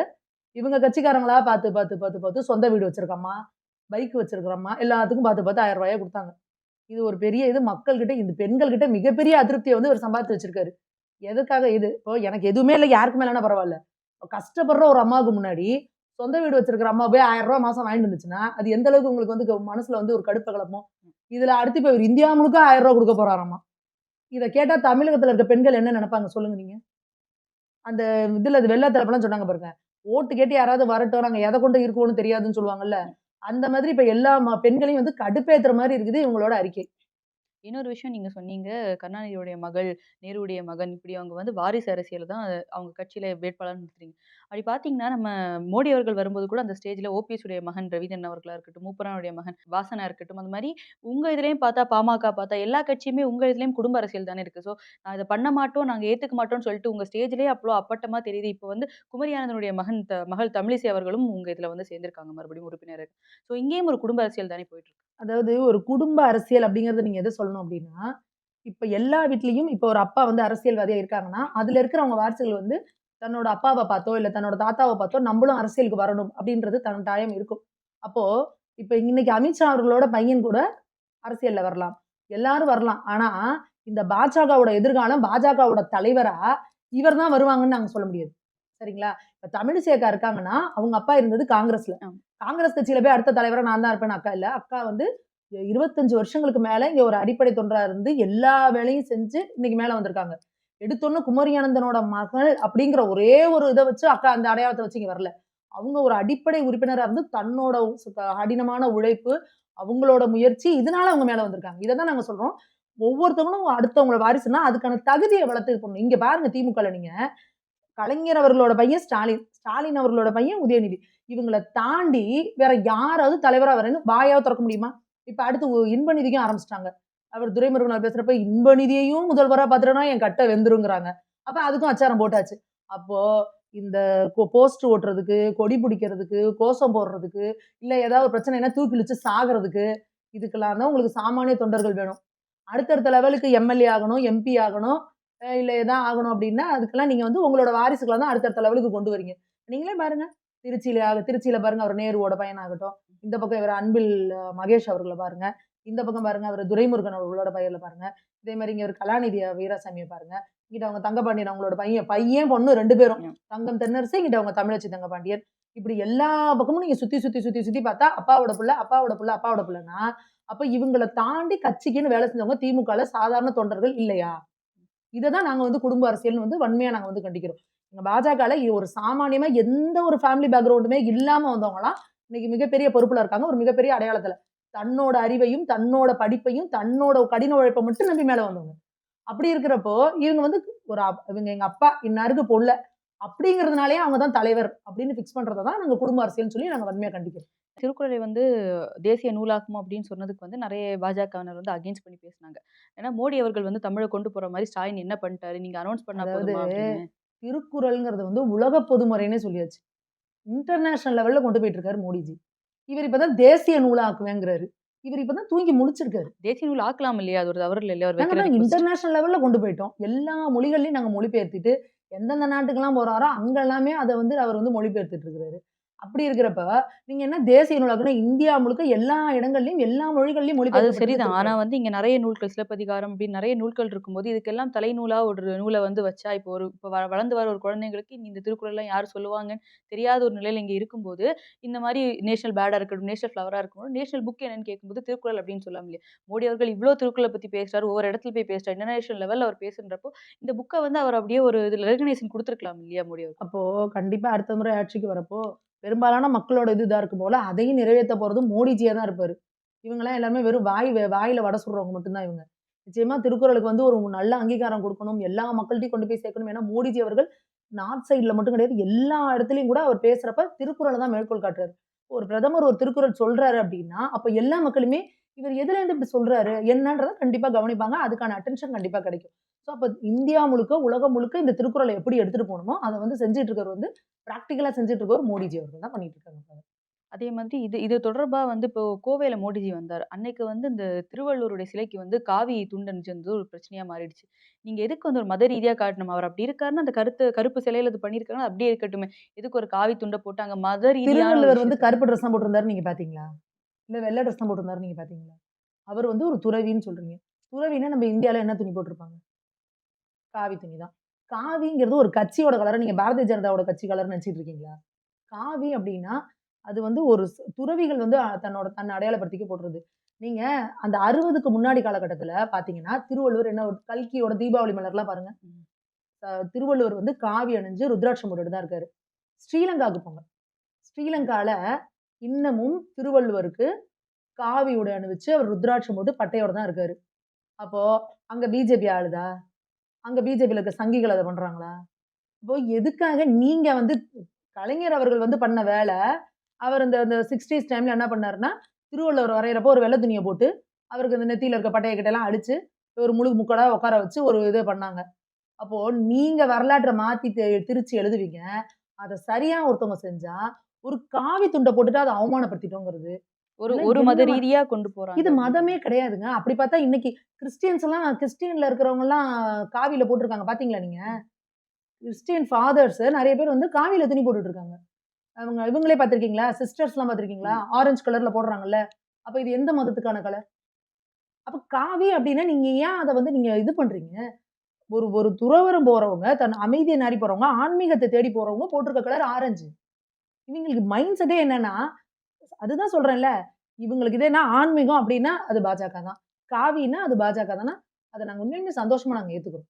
இவங்க கட்சிக்காரங்களா பார்த்து சொந்த வீடு வச்சிருக்க அம்மா, பைக் வச்சிருக்கிற அம்மா, எல்லாத்துக்கும் பார்த்து ரூ. 1000 குடுத்தாங்க. இது ஒரு பெரிய இது மக்கள்கிட்ட இந்த பெண்கள்கிட்ட மிகப்பெரிய அதிருப்திய வந்து இவரு சம்பாதிச்சு வச்சிருக்காரு. எதுக்காக இது? இப்போ எனக்கு எதுவுமே இல்ல, யாருக்கு மேலனா பரவால்ல. கஷ்டப்படுற ஒரு அம்மாவுக்கு முன்னாடி, சொந்த வீடு வச்சிருக்கிற அம்மா போய் ரூ. 1000 மாசம் வாங்கிட்டு வந்துச்சுன்னா, அது எந்த அளவுக்கு உங்களுக்கு வந்து மனசுல வந்து ஒரு கடுப்ப கிளப்பும். இதுல அடுத்து இப்ப இவரு இந்தியா முழுக்க ரூ. 1000 குடுக்க போறாராமா. இத கேட்டா தமிழகத்துல இருக்க பெண்கள் என்ன நெனைப்பாங்க சொல்லுங்க நீங்க? அந்த இதுல வெள்ளத்துல அப்பலாம் சொன்னாங்க பாருங்க. ஓட்டு கேட்டு யாராவது வரட்டும், நாங்க எத கொண்டு இருக்கோம்னு தெரியாதுன்னு சொல்லுவாங்கல்ல. அந்த மாதிரி இப்ப எல்லா பெண்களையும் வந்து கடுப்பேத்துற மாரி இருக்குது இவங்களோட அறிக்கை. இன்னொரு விஷயம் நீங்க சொன்னீங்க, கருணாநிதியுடைய மகள், நேருவுடைய மகன் இப்படி அவங்க வந்து வாரிசு அரசியல தான் அவங்க கட்சியில வேட்பாளர் நிறுத்துறீங்க. அப்படி பார்த்தீங்கன்னா, நம்ம மோடி அவர்கள் வரும்போது கூட அந்த ஸ்டேஜ்ல ஓபிஎஸ் உடைய மகன் ரவீந்திரன் அவர்களா இருக்கட்டும், மூப்பனாருடைய மகன் வாசனா இருக்கட்டும், அந்த மாரி உங்க இதுலயும் பார்த்தா, பாமக பார்த்தா எல்லா கட்சியுமே உங்க இதுலயும் குடும்ப அரசியல் தானே இருக்கு. ஸோ நான் இத பண்ண மாட்டோம், நாங்க ஏத்துக்க மாட்டோம்னு சொல்லிட்டு உங்க ஸ்டேஜ்லயே அவ்ளோ அப்பட்டமா தெரியுது. இப்போ வந்து குமரி ஆனந்தனுடைய மகள் தமிழிசை அவர்களும் உங்க இதுல வந்து சேர்ந்திருக்காங்க மறுபடியும் உறுப்பினர். ஸோ இங்கேயும் ஒரு குடும்ப அரசியல் தானே போயிட்டு இருக்கு. அதாவது ஒரு குடும்ப அரசியல் அப்படிங்கிறத நீங்க எத சொல்லணும் அப்படின்னா, இப்ப எல்லா வீட்லயும் இப்ப ஒரு அப்பா வந்து அரசியல்வாதியா இருக்காங்கன்னா, அதுல இருக்கிறவங்க வாரிசுகள் வந்து தன்னோட அப்பாவ பார்த்தோ, இல்ல தன்னோட தாத்தாவ பார்த்தோ, நம்பளும் அரசியலுக்கு வரணும் அப்படின்றது கட்டாயம் இருக்கும். அப்போ இப்ப இன்னைக்கு அமித்ஷா அவர்களோட பையன் கூட அரசியல்ல வரலாம். எல்லாரும் வரலாம். ஆனா, இந்த பாஜகவோட எதிர்காலம் பாஜகவோட தலைவரா இவர் தான் வருவாங்கன்னு நாங்க சொல்ல முடியாது. சரிங்களா? இப்ப தமிழிசை அக்கா இருக்காங்கன்னா, அவங்க அப்பா இருந்தது காங்கிரஸ்ல. ஆமா. காங்கிரஸ் கட்சியில போய் அடுத்த தலைவரா நான் தான் இருப்பேன்னு அக்கா இல்ல. அக்கா வந்து 25 வருஷங்களுக்கு மேல இங்க ஒரு அடிப்படை தொண்டரா இருந்து எல்லா வேலையும் செஞ்சு இன்னைக்கு மேல வந்திருக்காங்க. எடுத்தோனே குமரி ஆனந்தனோட மகள் அப்படிங்கிற ஒரே ஒரு இத வச்சு அக்கா அந்த அடையாளத்த வச்சு இங்க வரல. அவங்க ஒரு அடிப்படை உறுப்பினரா இருந்து தன்னோட கடினமான உழைப்பு, அவங்களோட முயற்சி இதனால அவங்க மேல வந்திருக்காங்க. இத தான் நாங்க சொல்றோம். ஒவ்வொருத்தவங்களும் அடுத்தவங்கள வாரிசுன்னா அதுக்கான தகுதிய வளர்த்து இது பண்ணணும். இங்க பாருங்க திமுகல நீங்க கலைஞர் அவர்களோட பையன் ஸ்டாலின், ஸ்டாலின் அவர்களோட பையன் உதயநிதி. இவங்கள தாண்டி வேற யாராவது தலைவரா வரேன்னு வாயாவது தொறக்க முடியுமா? இப்ப அடுத்து இன்பநிதிக்கும் ஆரம்பிச்சுட்டாங்க. அவர் துரைமுருகன் அவர் பேசுறப்ப இன்பநிதியையும் முதல்வரா பார்த்துட்டேன்னா என் கட்ட வெந்துருங்கிறாங்க. அப்ப அதுக்கும் அச்சாரம் போட்டாச்சு. அப்போ இந்த போஸ்டர் ஓட்டுறதுக்கு, கொடி பிடிக்கிறதுக்கு, கோஷம் போடுறதுக்கு, இல்ல ஏதாவது ஒரு பிரச்சனைன்னா தூக்கி இழுச்சு சாகுறதுக்கு, இதுக்கெல்லாம் தான் உங்களுக்கு சாமானிய தொண்டர்கள் வேணும். அடுத்தடுத்த லெவலுக்கு எம்எல்ஏ ஆகணும், எம்பி ஆகணும், இல்ல எதா ஆகணும் அப்டின்னா, அதுக்கெல்லாம் நீங்க வந்து உங்களோட வாரிசுகள தான் அடுத்தடுத்த லெவலுக்கு கொண்டு வரீங்க. நீங்களே பாருங்க. திருச்சியில பாருங்க அவர் நேருவோட பையனாகட்டும். இந்த பக்கம் இவர் அன்பில் மகேஷ் அவர்கள பாருங்க. இந்த பக்கம் பாருங்க அவரு துரைமுருகன் அவர்களோட பையன பாருங்க. இதே மாரி இங்க ஒரு கலாநிதி வீராசாமிய பாருங்க. இங்கிட்டு அவங்க தங்கபாண்டியன் அவங்களோட பையன், பொண்ணு 2 பேரும். ம். தங்கம் தென்னரசு, இங்கிட்டு அவங்க தமிழச்சி தங்கபாண்டியன். இப்படி எல்லா பக்கமும் நீங்க சுத்தி பார்த்தா அப்பாவோட புள்ள, அப்பாவோட புள்ள, அப்பாவோட புள்ளன்னா, அப்ப இவங்கள தாண்டி கட்சிக்குன்னு வேலை செஞ்சவங்க திமுகல சாதாரண தொண்டர்கள் இல்லையா? இத தான் நாங்க வந்து குடும்ப அரசியல்னு வந்து வன்மையா நாங்க வந்து கண்டிக்கிறோம். எங்க பாஜகல ஒரு சாமானியமா எந்த ஒரு ஃபேமிலி பேக்கிரவுண்டுமே இல்லாம வந்தவங்கலாம், இன்னைக்கு மிகப்பெரிய பொறுப்புல இருக்காங்க. ஒரு மிகப்பெரிய அடையாளத்துல. தன்னோட அறிவையும், தன்னோட படிப்பையும், தன்னோட கடின உழைப்ப மட்டும் நம்பி மேல வந்தவங்க. அப்படி இருக்கிறப்போ, இவங்க வந்து இவங்க எங்க அப்பா இன்னாருக்கு பொல்ல. அப்படிங்கிறதுனாலயே அவங்க தான் தலைவர் அப்படின்னு ஃபிக்ஸ் பண்றத தான் நாங்க குடும்ப அரசியல்னு சொல்லி நாங்க வன்மையா கண்டிக்கிறோம். திருக்குறளை வந்து தேசிய நூலாக்கணும் அப்படின்னு சொன்னதுக்கு வந்து நெறைய பாஜகவினர் வந்து அகைன்ஸ்ட் பண்ணி பேசினாங்க. ஏன்னா மோடி அவர்கள் வந்து தமிழ கொண்டு போற மாரி ஸ்டாலின் என்ன பண்ணிட்டாரு? நீங்க அனௌன்ஸ் பண்ணா அதாவது போதுமா அப்படின்னு. திருக்குறள்ங்கிறது வந்து உலக பொதுமறைன்னே சொல்லியாச்சு. இன்டர்நேஷனல் லெவல்ல கொண்டு போயிட்டு இருக்காரு மோடிஜி. இவர் இப்ப தான் தேசிய நூலா ஆக்குவேங்கிறாரு. இவர் இப்ப தான் தூங்கி முழிச்சிருக்காரு. தேசிய நூல் ஆக்கலாம் இல்லையா? அது ஒரு தவறு இல்லையா? அவர் நாங்க வைக்கிற தான் ரிக்வெஸ்ட். இன்டர்நேஷனல் லெவல்ல கொண்டு போயிட்டோம். எல்லா மொழிகள்லயும் நாங்க மொழிபெயர்த்துட்டு, எந்தெந்த நாட்டுக்கெல்லாம் போறாரோ, அங்க எல்லாமே அத வந்து அவர் வந்து மொழிபெயர்த்துட்டு இருக்கிறாரு. அப்படி இருக்கிறப்ப, நீங்க என்ன தேசிய நூலாக்குனா, இந்தியா முழுக்க எல்லா இடங்கள்லயும், எல்லா மொழிகள்லயும் அது மொழிபெயர்க்கப்பட்டிருக்கு சரிதான். ஆனா திருக்குறள். வந்து இங்க நெறைய நூல்கள், சிலப்பதிகாரம் அப்படின்னு நெறைய நூல்கள் இருக்கும்போது, இதுக்கெல்லாம் தலைநூலா ஒரு நூல வந்து வச்சா, இப்போ இப்போ வளர்ந்து வர ஒரு குழந்தைங்களுக்கு இந்த திருக்குறள்லாம் யார் சொல்லுவாங்கன்னு தெரியாத ஒரு நிலையில இங்க இருக்கும்போது, இந்த மாரி நேஷனல் பேர்டா இருக்கட்டும், நேஷனல் ஃப்ளவரா இருக்கட்டும், நேஷனல் புக் என்னன்னு கேட்கும்போது திருக்குறள் அப்படின்னு சொல்லாம இல்லையா? மோடி அவர்கள் இவ்ளோ திருக்குறள பத்தி பேசுறாரு, ஒவ்வொரு இடத்துல போய் பேசுறாரு. இன்டர்நேஷனல் லெவல்ல அவர் பேசுன்றப்போ, இந்த புக்க வந்து அவர் அப்படியே ஒரு இதுல ரெகக்னிஷன் குடுத்துருக்கலாம் இல்லையா மோடி அவர்கள்? அப்போ கண்டிப்பா அடுத்த முறை ஆட்சிக்கு வரப்போ, பெரும்பாலான மக்களோட இது இதா இருக்கும் போல, அதையும் நிறைவேத்த போறது மோடிஜியா தான் இருப்பாரு. இவங்கலாம் எல்லாருமே வெறும் வாயில வடை சுடுறவங்க மட்டும் தான் இவங்க. நிச்சயமா திருக்குறளுக்கு வந்து ஒரு நல்ல அங்கீகாரம் குடுக்கணும். எல்லா மக்கள்ட்டயும் கொண்டு போய் சேர்க்கணும். ஏன்னா மோடிஜி அவர்கள் நார்த் சைட்ல மட்டும் கிடையாது. எல்லா இடத்துலயும் கூட அவர் பேசுறப்ப திருக்குறள தான் மேற்கோள் காட்டுறாரு. ஒரு பிரதமர் ஒரு திருக்குறள் சொல்றாரு அப்டின்னா, அப்ப எல்லா மக்களுமே இவர் எதுலேருந்து இப்டி சொல்றாரு? என்னன்றத கண்டிப்பா கவனிப்பாங்க. அதுக்கான அட்டென்ஷன் கண்டிப்பா கிடைக்கும். ஸோ அப்ப இந்தியா முழுக்க, உலகம் முழுக்க இந்த திருக்குறள எப்படி எடுத்துட்டு போணுமோ, அத வந்து செஞ்சுட்டு இருக்கவர் வந்து பிராக்டிகலா செஞ்சுட்டு இருக்கவர் மோடிஜி அவர்கள் தான் பண்ணிட்டு இருக்காங்க. இப்ப. அதே மாதிரி இது இது தொடர்பா வந்து இப்போ கோவையில மோடிஜி வந்தாரு. அன்னைக்கு வந்து இந்த திருவள்ளுவருடைய சிலைக்கு வந்து காவி துண்டு அணிஞ்சது ஒரு பிரச்சனையா மாறிடுச்சு. நீங்க எதுக்கு வந்து ஒரு மத ரீதியா காட்டணும்? அவர் அப்படி இருக்காருன்னா, அந்த கருப்பு சிலையில இது பண்ணியிருக்காங்கன்னா, அப்படியே இருக்கட்டுமே. எதுக்கு ஒரு காவி துண்ட போட்டு அங்க மத ரீதியான ஒரு திருவள்ளுவர் வந்து விஷயத்த கருப்பு ட்ரெஸ் தான் போட்டிருந்தாருன்னு நீங்க பார்த்தீங்களா? இல்ல வெள்ள ட்ரெஸ் தான் போட்டிருந்தாருன்னு நீங்க பார்த்தீங்களா? அவர் வந்து ஒரு துறவின்னு சொல்றீங்க. துறவின்னா நம்ம இந்தியால என்ன துணி போட்டிருப்பாங்க? காவி துணி தான். காவிங்கிறது ஒரு கட்சியோட கலர நீங்க பாரதிய ஜனதாவோட கட்சி கலர்ன்னு நெனச்சுட்டு இருக்கீங்களா? காவி அப்டின்னா, அது வந்து ஒரு துறவிகள் வந்து தன்னை அடையாளப்படுத்திக்க போடுறது. நீங்க அந்த 60க்கு முன்னாடி காலகட்டத்தில பார்த்தீங்கன்னா, திருவள்ளுவர் என்ன ஒரு கல்கியோட தீபாவளி மலர்லாம் பாருங்க. ம். திருவள்ளுவர் வந்து காவி அணிஞ்சு ருத்ராட்சம் போட்டுட்டு தான் இருக்காரு. ஸ்ரீலங்காவுக்கு போங்க. ஸ்ரீலங்கால இன்னமும் திருவள்ளுவருக்கு காவி உடை அணிவிச்சு, அவர் ருத்ராட்சம் போட்டு பட்டையோட தான் இருக்காரு. அப்போ அங்க பிஜேபி ஆளுதா? அங்க பிஜேபில இருக்க சங்கிகள் அத பண்றாங்களா? இப்போ எதுக்காக நீங்க வந்து கலைஞர் அவர்கள் வந்து பண்ண வேல, அவர் இந்த இந்த 60ஸ் டைம்ல என்ன பண்ணாருன்னா, திருவள்ளுவர் வரையறப்போ ஒரு வெள்ள துணிய போட்டு, அவருக்கு இந்த நெத்தியில இருக்க பட்டைய கிட்டையெல்லாம் அழிச்சு, ஒரு முழு முக்கடா உட்கார வச்சு ஒரு இது பண்ணாங்க. அப்போ நீங்க வரலாற்ற மாத்தி திரிச்சு எழுதுவீங்க. அத சரியா ஒருத்தவங்க செஞ்சா, ஒரு காவி துண்ட போட்டுட்டு அத அவமானப்படுத்திட்டோங்கிறது. ஒரு இதெல்லாம் ஒரு என்ன மத ரீதியா கொண்டு போறாங்க இது அப்படின்ற மதமே மாரி. கிடையாதுங்க. அப்படி பார்த்தா இன்னைக்கு கிறிஸ்டியன்ல இருக்கிறவங்கலாம் காவில போட்டுருக்காங்க பார்த்தீங்களா நீங்க? ம். கிறிஸ்டியன் ஃபாதர்ஸ் நெறைய பேர் வந்து காவில துணி போட்டுட்டு இருக்காங்க. இவங்களே பார்த்திருக்கீங்களா? சிஸ்டர்ஸ்லாம் பார்த்திருக்கீங்களா? ஆமா. ஆரஞ்சு கலர்ல போடுறாங்கல்ல. அப்ப இது எந்த மதத்துக்கான கலர்? அப்ப காவி அப்டின்னா நீங்க ஏன் அத வந்து நீங்க இது பண்றீங்க? ஒரு ஒரு துறவறம் போறவங்க, தன் அமைதிய நாடி போறவங்க, ஆன்மீகத்த தேடி போறவங்க போட்டிருக்க கலர் ஆரஞ்சு. இவங்களுக்கு மைண்ட் செட்டே என்னன்னா, அதுதான் சொல்றேன்ல. இவங்களுக்கு இது என்ன ஆன்மீகம் அப்டின்னா அது பாஜக தான். காவின்னா அது பாஜக தானா? அத நாங்க உண்மையாலுமே சந்தோஷமா ஏத்துக்கிறோம்.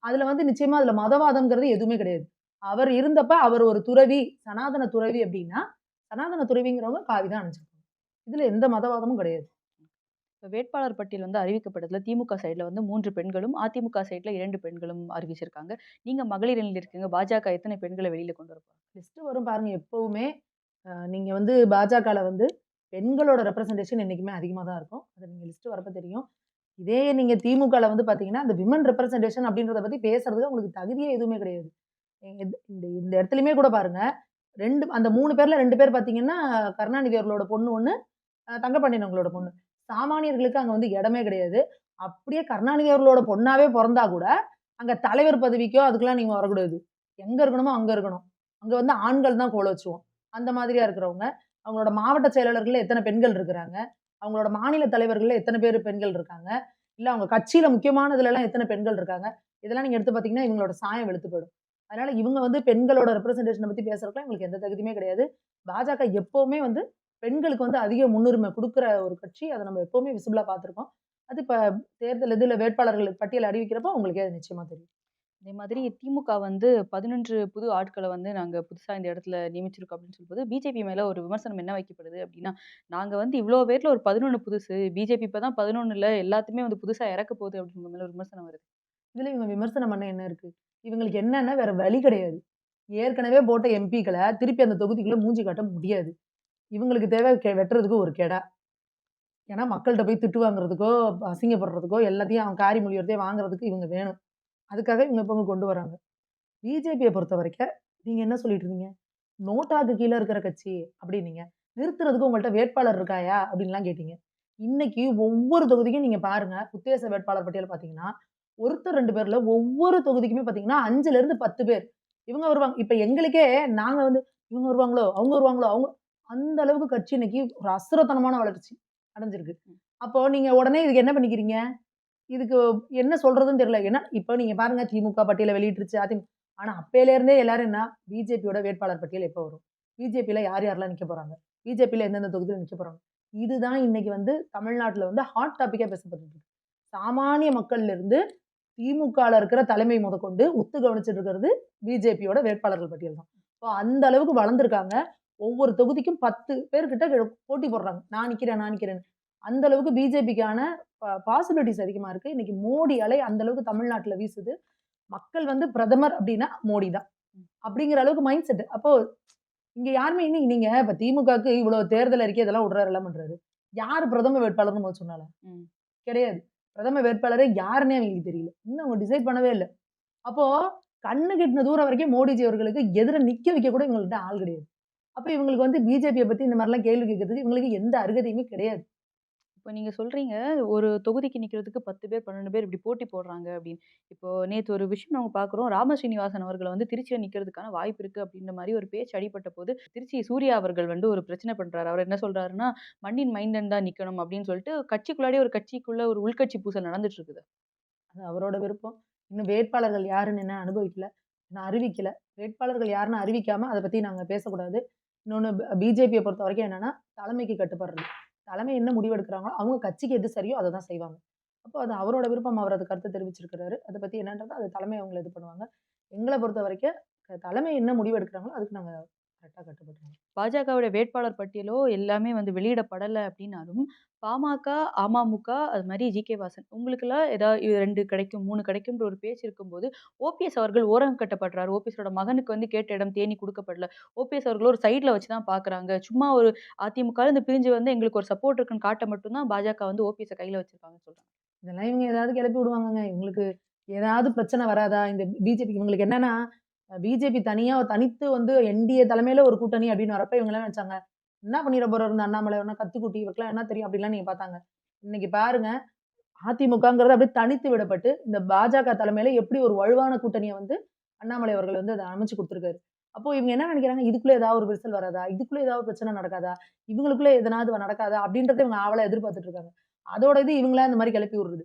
அதுல வந்து நிச்சயமா அதுல மதவாதம்ங்கிறது எதுவுமே கிடையாது. அவர் இருந்தப்ப அவர் ஒரு துறவி, சனாதன துறவி அப்டின்னா, சனாதன துறவிங்கிறவங்க காவி தான் அணிஞ்சிருப்பாங்க. இதுல எந்த மதவாதமும் கிடையாது. இப்ப வேட்பாளர் பட்டியல் வந்து அறிவிக்கப்பட்டதுல திமுக சைட்ல வந்து 3 பெண்களும், அதிமுக சைட்ல 2 பெண்களும் அறிவிச்சிருக்காங்க. நீங்க மகளிர் அணியில இருக்கீங்க. பாஜக எத்தனை பெண்கள வெளியில கொண்டு வரப்போறாங்க? லிஸ்ட் வரும் பாருங்க எப்பவுமே. நீங்க வந்து பாஜகல வந்து பெண்களோட ரெப்ரசன்டேஷன் என்னைக்குமே அதிகமா தான் இருக்கும். அது நீங்க லிஸ்ட் வரப்ப தெரியும். இதே நீங்க திமுகல வந்து பார்த்தீங்கன்னா, அந்த விமன் ரெப்ரசன்டேஷன் அப்படின்றத பத்தி பேசுறதுக்கு உங்களுக்கு தகுதியே எதுவுமே கிடையாது. இந்த இந்த இடத்துலயுமே கூட பாருங்க. 2 அந்த 3 பேர்ல 2 பேர் பார்த்தீங்கன்னா, கருணாநிதி அவர்களோட பொண்ணு ஒண்ணு, தங்கப்பாண்டியன் அவங்களோட பொண்ணு. சாமானியர்களுக்கு அங்க வந்து இடமே கிடையாது. அப்படியே கருணாநிதி அவர்களோட பொண்ணாவே பொறந்தா கூட, அங்க தலைவர் பதவிக்கோ அதுக்கெல்லாம் நீங்க வரக்கூடாது. எங்க இருக்கணுமோ அங்க இருக்கணும். அங்க வந்து ஆண்கள் தான் கோல வச்சுவோம். அந்த மாதிரியா இருக்கிறவங்க, அவங்களோட மாவட்ட செயலாளர்கள்ல எத்தன பெண்கள் இருக்கிறாங்க? அவங்களோட மாநில தலைவர்கள்ல எத்தன பேரு பெண்கள் இருக்காங்க? இல்ல அவங்க கட்சியில முக்கியமானதுலலாம் எத்தன பெண்கள் இருக்காங்க? இதெல்லாம் நீங்க எடுத்து பார்த்தீங்கன்னா, இவங்களோட சாயம் வெளுத்து போயிடும். அதனால இவங்க வந்து பெண்களோட ரெப்ரசன்டேஷன பத்தி பேசுறதுக்குலாம் இவங்களுக்கு எந்த தகுதியுமே கிடையாது. பாஜக எப்பவுமே வந்து பெண்களுக்கு வந்து அதிக முன்னுரிமை குடுக்குற ஒரு கட்சி. அத நம்ம எப்பவுமே விசிபிளா பார்த்துருக்கோம். அது இப்ப தேர்தல் இதுல வேட்பாளர்கள் பட்டியல் அறிவிக்கிறப்போ உங்களுக்கே அது நிச்சயமா தெரியும். அதே மாதிரி திமுக வந்து 11 புது ஆட்கள வந்து நாங்க புதுசா இந்த இடத்துல நியமிச்சிருக்கோம் அப்படின்னு சொல்லும்போது, பிஜேபி மேல ஒரு விமர்சனம் என்ன வைக்கப்படுது அப்படின்னா, நாங்க வந்து இவ்ளோ பேர்ல ஒரு 11 புதுசு. பிஜேபி இப்ப தான் 11ல எல்லாத்தையுமே வந்து புதுசா இறக்க போகுது அப்படின்னு உங்க மேல ஒரு விமர்சனம் வருது. இதுல இவங்க விமர்சனம் பண்ண என்ன இருக்கு? இவங்களுக்கு என்னன்னா வேற வழி கிடையாது. ஏற்கனவே போட்ட எம்பிக்கள திருப்பி அந்த தொகுதிக்குள்ள மூஞ்சி காட்ட முடியாது. இவங்களுக்கு தேவை வெட்டுறதுக்கு ஒரு கெடா. ஏன்னா மக்கள்ட்ட போய் திட்டு வாங்குறதுக்கோ, அசிங்கப்படுறதுக்கோ எல்லாத்தையும் அவன் காரி மொழியறதையும் வாங்குறதுக்கு இவங்க வேணும். அதுக்காக இவங்க இப்ப கொண்டு வராங்க. பிஜேபிய பொறுத்தவரைக்கும் நீங்க என்ன சொல்லிட்டு இருந்தீங்க? நோட்டாக்கு கீழ இருக்கிற கட்சி அப்டின்னீங்க. நிறுத்துறதுக்கு உங்கள்ட்ட வேட்பாளர் இருக்காயா? அப்டின்லாம் கேட்டீங்க. இன்னைக்கு ஒவ்வொரு தொகுதிக்கும் நீங்க பாருங்க, உத்தேச வேட்பாளர் பட்டியல் பார்த்தீங்கன்னா, ஒருத்தர் 2 பேர்ல ஒவ்வொரு தொகுதிக்குமே பார்த்தீங்கன்னா 5ல இருந்து 10 பேர். இவங்க வருவாங்க. இப்ப எங்களுக்கே நாங்க வந்து இவங்க வருவாங்களோ, அவங்க வருவாங்களோ, அவங்க அந்த அளவுக்கு கட்சி இன்னைக்கு ஒரு அசுரத்தனமான வளர்ச்சி அடைஞ்சிருக்கு. ம். அப்போ நீங்க உடனே இதுக்கு என்ன பண்ணிக்கிறீங்க? இதுக்கு என்ன சொல்றதுன்னு தெரியல. ஏன்னா, இப்ப நீங்க பாருங்க திமுக பட்டியல வெளியிட்டுருச்சு. ஆனா அப்பையில இருந்தே எல்லாரும் என்ன பிஜேபியோட வேட்பாளர் பட்டியல் எப்ப வரும்? பிஜேபில யார் யாரெல்லாம் நிக்க போறாங்க? பிஜேபில எந்தெந்த தொகுதியில நிக்க போறாங்க? இதுதான் இன்னைக்கு வந்து தமிழ்நாட்டுல வந்து ஹாட் டாபிக்கா பேசப்பட்டுட்டு இருக்கு. சாமானிய மக்கள்ல இருந்து திமுகல இருக்கிற தலைமை முதற்கொண்டு உத்து கவனிச்சுட்டு இருக்கிறது பிஜேபியோட வேட்பாளர்கள் பட்டியல் தான். இப்போ அந்த அளவுக்கு வளர்ந்துருக்காங்க. ஒவ்வொரு தொகுதிக்கும் 10 பேர் கிட்ட போட்டி போடுறாங்க. நான் நிக்கிறேன், நான் நிக்கிறேன்னு. அந்த அளவுக்கு பிஜேபிக்கான பாசிபிலிட்டீஸ் அதிகமா இருக்கு. இன்னைக்கு மோடி அலை அந்த அளவுக்கு தமிழ்நாட்டுல வீசுது. மக்கள் வந்து பிரதமர் அப்டின்னா மோடி தான். ம். அப்படிங்கிற அளவுக்கு மைண்ட் செட். அப்போ இங்க யாருமே நீங்க இப்ப திமுகக்கு இவ்வளவு தேர்தல் அறிக்கை இதெல்லாம் விடுறாரு, எல்லாம் பண்றாரு. யாரு பிரதம வேட்பாளர்ன்னு முதல்ல சொன்னாளா? ம். கிடையாது. பிரதம வேட்பாளரே யாருன்னே அவங்களுக்கு தெரியல. இன்னும் அவங்க டிசைட் பண்ணவே இல்ல. அப்போ கண்ணு கெட்டுன தூரம் வரைக்கும் மோடிஜி அவர்களுக்கு எதிர நிக்க வைக்க கூட இவங்கள்ட்ட ஆள் கிடையாது. அப்ப இவங்களுக்கு வந்து பிஜேபிய பத்தி இந்த மாரிலாம் கேள்வி கேட்கறதுக்கு இவங்களுக்கு எந்த அருகதையுமே கிடையாது. இப்ப நீங்க சொல்றீங்க, ஒரு தொகுதிக்கு நிக்கிறதுக்கு 10 பேர், 12 பேர் இப்படி போட்டி போடுறாங்க அப்படின்னு. இப்போ நேத்து ஒரு விஷயம் நாங்க பார்க்குறோம். ராம ஸ்ரீனிவாசன் அவர்கள வந்து திருச்சியில நிக்கிறதுக்கான வாய்ப்பு இருக்கு அப்படின்ற மாரி ஒரு பேச்சு அடிபட்டபோது, திருச்சி சூர்யா அவர்கள் வந்து ஒரு பிரச்சனை பண்றாரு. அவர் என்ன சொல்றாருன்னா, "மண்ணின் மைந்தன் தான் நிக்கணும்" அப்படின்னு சொல்லிட்டு கட்சிக்குள்ளாடியே ஒரு கட்சிக்குள்ள ஒரு உள்கட்சி பூசல் நடந்துட்டு இருக்குது. அது அவரோட விருப்பம். இன்னும் வேட்பாளர்கள் யாருன்னு இன்னும் அனுபவிக்கல. இன்னும் அறிவிக்கல. வேட்பாளர்கள் யாருன்னு அறிவிக்காம அத பத்தி நாங்க பேசக்கூடாது. இன்னொன்னு பிஜேபிய பொறுத்தவரைக்கும் என்னன்னா, தலைமைக்கு கட்டுப்படுறது. தலைமை என்ன முடிவு எடுக்குறாங்களோ, அவங்க கட்சிக்கு எது சரியோ அத தான் செய்வாங்க. அப்போ அது அவரோட விருப்பம். அவர் அது கருத்து தெரிவிச்சிருக்கிறாரு. அத பத்தி என்னன்றது அது தலைமை அவங்க இது பண்ணுவாங்க. எங்கள பொறுத்தவரைக்கும் தலைமை என்ன முடிவு எடுக்குறாங்களோ, அதுக்கு நாங்க கரெக்ட்டா கட்டுப்பட்டுருவோம். பாஜகவுடைய வேட்பாளர் பட்டியலோ எல்லாமே வந்து வெளியிடப்படல அப்படின்னாலும், பாமக, அமமுக அது மாரி ஜி.கே. வாசன் உங்களுக்கெல்லாம் இது 2 கிடைக்கும், 3 கிடைக்கும்ன்ற ஒரு பேச்சு இருக்கும்போது, ஓபிஎஸ் அவர்கள் ஓரம் கட்டப்படுறாரு. ஓபிஎஸோட மகனுக்கு வந்து கேட்ட இடம் தேனி குடுக்கப்படல. ஓபிஎஸ் அவர்கள் ஒரு சைட்ல வச்சு தான் பார்க்குறாங்க. சும்மா ஒரு அதிமுகல இருந்து பிரிஞ்சு வந்து எங்களுக்கு ஒரு சப்போர்ட் இருக்குன்னு காட்ட மட்டும் தான் பாஜக வந்து ஓபிஎஸ்ஸ கையில வச்சிருக்காங்கன்னு சொல்றாங்க. இதெல்லாம் இவங்க ஏதாவது கிளப்பி விடுவாங்கங்க. இவங்களுக்கு ஏதாவது பிரச்சனை வராதா? இந்த பிஜேபி இவங்களுக்கு என்னன்னா, பிஜேபி தனியா தனித்து வந்து என்டிஏ தலைமையில ஒரு கூட்டணி அப்படின்னு வரப்ப இவங்க என்ன நெனச்சாங்க, என்ன பண்ணிற போறாரு இந்த அண்ணாமலை? என்ன கத்துக்குட்டி இவருக்கெல்லாம் என்ன தெரியும்? அப்படிலாம் நீங்க பார்த்தாங்க. இன்னைக்கு பாருங்க, அதிமுகங்கிறது அப்படியே தனித்து விடப்பட்டு, இந்த பாஜக தலைமையில எப்படி ஒரு வலுவான கூட்டணிய வந்து அண்ணாமலை அவர்கள் வந்து அத அமைச்சு குடுத்துருக்காரு. அப்போ இவங்க என்ன நெனைக்கிறாங்க, இதுக்குள்ள ஏதாவது ஒரு விரிசல் வராதா? இதுக்குள்ள ஏதாவது பிரச்சனை நடக்காதா? இவங்களுக்குள்ள எதனாவது நடக்காதா? அப்படின்றத இவங்க ஆவலா எதிர்பார்த்துட்டு இருக்காங்க. அதோட இது இவங்களா இந்த மாரி கிளப்பி விடுறது.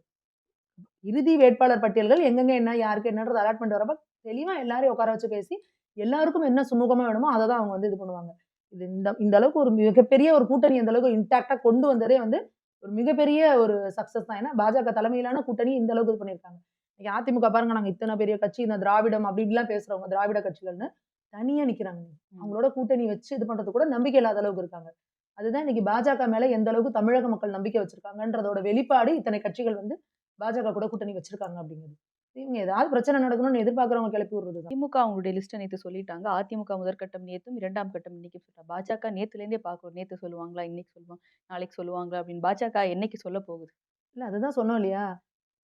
இறுதி வேட்பாளர் பட்டியல்கள் எங்கெங்க என்ன, யாருக்கு என்னன்றது அலாட்மெண்ட் வரப்ப, தெளிவா எல்லாரையும் உட்கார வச்சு பேசி, எல்லாருக்கும் என்ன சுமூகமா வேணுமோ, அத தான் அவங்க வந்து இது பண்ணுவாங்க. இது இந்த இந்த அளவுக்கு ஒரு மிகப்பெரிய ஒரு கூட்டணி அந்த அளவுக்கு இன்டாக்ட்டா கொண்டு வந்ததே வந்து, ஒரு மிகப்பெரிய ஒரு சக்சஸ் தான். ஏன்னா, பாஜக தலைமையிலான கூட்டணி இந்த அளவுக்கு இது பண்ணியிருக்காங்க. இன்னைக்கு அதிமுக பாருங்க, நாங்க இத்தன பெரிய கட்சி, இந்த திராவிடம் அப்படி இப்படிலாம் பேசுறவங்க, திராவிட கட்சிகள்னு தனியா நிக்கிறாங்க. ம். அவங்களோட கூட்டணி வச்சு இது பண்றது கூட நம்பிக்கை இல்லாத அளவுக்கு இருக்காங்க. அதுதான் இன்னைக்கு பாஜக மேல எந்த அளவுக்கு தமிழக மக்கள் நம்பிக்கை வச்சிருக்காங்கன்றதோட வெளிப்பாடு, இத்தனை கட்சிகள் வந்து பாஜக கூட கூட்டணி வச்சிருக்காங்க அப்படிங்கிறது. இவங்க ஏதாவது பிரச்சனை நடக்கணும்னு எதிர்பார்க்கிறவங்க கிளப்பி விடுறது தான். திமுக அவங்களுடைய லிஸ்ட்ட நேத்து சொல்லிட்டாங்க. அதிமுக முதற்கட்டம் நேத்தும், 2ஆம் கட்டம் இன்னைக்கும் சொல்லிட்டாங்க. பாஜக நேத்துலேருந்தே பார்க்குறோம். நேத்து சொல்லுவாங்களா? இன்னைக்கு சொல்லுவாங்க. நாளைக்கு சொல்லுவாங்களா? அப்படின்னு பாஜக என்னைக்கு சொல்ல போகுது? இல்ல அதுதான் சொன்னோம் இல்லையா?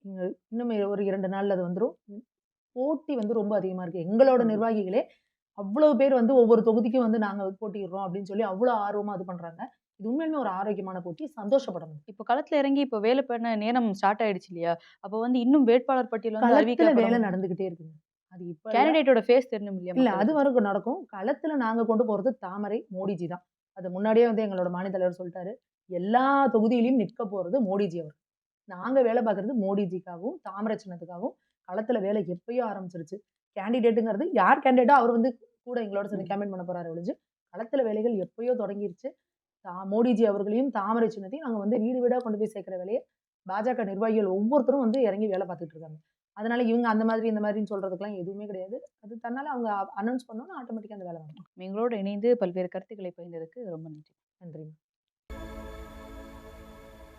இங்க இன்னும் ஒரு 2 நாள்ல அது வந்துரும். போட்டி வந்து ரொம்ப அதிகமா இருக்கு. எங்களோட ம். நிர்வாகிகளே அவ்வளவு பேர் வந்து ஒவ்வொரு தொகுதிக்கும் வந்து நாங்க போட்டியிடுறோம் அப்படின்னு சொல்லி அவ்வளோ ஆர்வமா இது பண்றாங்க. இது உண்மையாலுமே ஒரு ஆரோக்கியமான போட்டி. சந்தோஷப்படணும். இப்போ களத்துல இறங்கி இப்போ வேலை பண்ண நேரம் ஸ்டார்ட் ஆயிடுச்சு இல்லையா? அப்போ வந்து இன்னும் வேட்பாளர் பட்டியல் வந்து களத்துல வேலை அறிவிக்கப்படும். நடந்துகிட்டே இருக்குங்க. அது இப்ப இல்ல. கேண்டிடேட்டோட ஃபேஸ் தெரியணும் இல்லையா இல்ல அது மக்களுக்கு? வரைக்கும் நடக்கும். களத்துல நாங்க கொண்டு போறது தாமரை மோடிஜி தான். அது முன்னாடியே வந்து எங்களோட மாநில தலைவர் சொல்ட்டாரு. எல்லா தொகுதியிலயும் நிற்க போறது மோடிஜி அவர். நாங்க வேலை பார்க்குறது மோடிஜிக்காகவும், தாமரை சின்னத்துக்காகவும் களத்துல வேலை எப்பயோ ஆரம்பிச்சுருச்சு. கேண்டிடேட்ங்கிறது யார் கேண்டிடேட்டோ அவர் வந்து கூட எங்களோட சேர்ந்து ம். கேம்பெயின் பண்ண போறாரே ஒழிஞ்சு, களத்துல வேலைகள் எப்பயோ தொடங்கிருச்சு. மோடிஜி அவர்களையும், தாமரை சின்னத்தையும் நாங்க வந்து வீடு வீடா கொண்டு போய் சேர்க்கிற வேலைய பாஜக நிர்வாகிகள் ஒவ்வொருத்தரும் வந்து இறங்கி வேலை பார்த்துட்டு இருக்காங்க. அதனால இவங்க அந்த மாதிரி, இந்த மாதிரின்னு சொல்றதுக்கெல்லாம் எதுவுமே கிடையாது. அது தன்னால அவங்க அனவுன்ஸ் பண்ணோம்னா ஆட்டோமேட்டிக்கா அந்த வேலை நடக்கும். எங்களோட இணைந்து பல்வேறு கருத்துக்களை பகிர்ந்ததுக்கு ரொம்ப நன்றி. நன்றி.